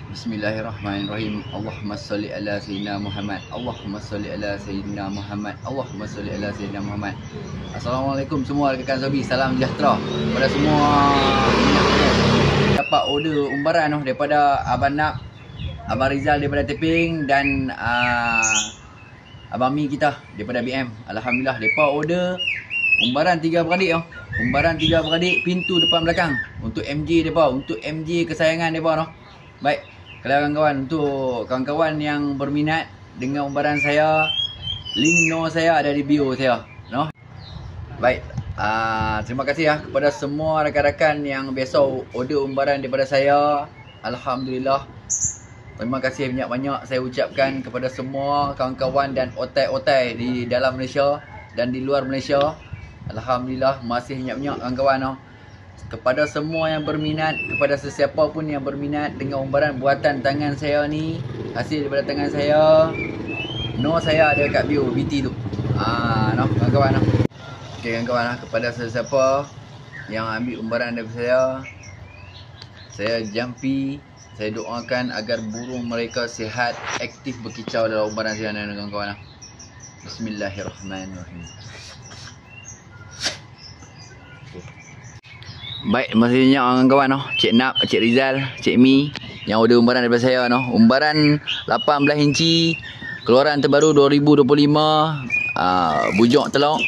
Bismillahirrahmanirrahim. Allahumma salli ala sayyidina Muhammad. Allahumma salli ala sayyidina Muhammad. Allahumma salli ala sayyidina Muhammad. Assalamualaikum semua rekan Zobi. Salam sejahtera kepada semua. Dapat order umbaran daripada Abang Nap, Abang Rizal daripada Teping dan Abang Mi kita daripada BM. Alhamdulillah depa order umbaran 3 beradik Umbaran 3 beradik pintu depan belakang untuk MJ depa, untuk MJ kesayangan depa Baik, kalau kawan-kawan, untuk kawan-kawan yang berminat dengan umbaran saya, link nombor saya ada di bio saya, Baik, terima kasih kepada semua rakan-rakan yang biasa order umbaran daripada saya. Alhamdulillah. Terima kasih banyak-banyak saya ucapkan kepada semua kawan-kawan dan otai-otai di dalam Malaysia dan di luar Malaysia. Alhamdulillah, masih banyak-banyak kawan-kawan. Kepada semua yang berminat, kepada sesiapa pun yang berminat dengan umbaran buatan tangan saya ni, hasil daripada tangan saya, saya ada kat bio BT tu. Kawan-kawan. Okey kawan-kawan, kepada sesiapa yang ambil umbaran daripada saya jampi, saya doakan agar burung mereka sihat, aktif berkicau dalam umbaran saya kawan-kawan. Bismillahirrahmanirrahim. Baik, masih banyak kawan-kawan Cik Nap, Cik Rizal, Cik Mi yang order umbaran daripada saya Umbaran 18 inci, keluaran terbaru 2025, bujuk telok.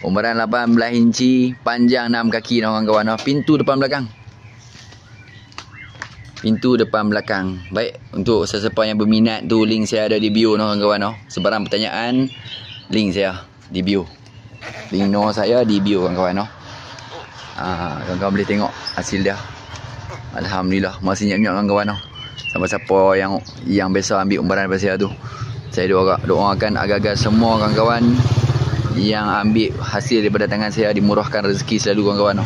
Umbaran 18 inci, panjang 6 kaki kawan-kawan. Pintu depan belakang. Pintu depan belakang. Baik, untuk sesiapa yang berminat tu, link saya ada di bio kawan-kawan. Sebarang pertanyaan, link saya di bio. Link nombor saya di bio kawan-kawan. Kawan-kawan boleh tengok hasil dia. Alhamdulillah, masih banyak kawan-kawan. Siapa-siapa yang biasa ambil umbaran daripada saya tu, saya doakan agar semua kawan-kawan yang ambil hasil daripada tangan saya dimurahkan rezeki selalu kawan-kawan.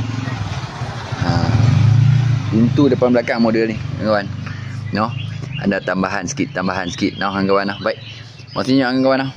Pintu depan belakang model ni kawan-kawan. Ada tambahan sikit kawan-kawan. Baik, masih banyak kawan-kawan.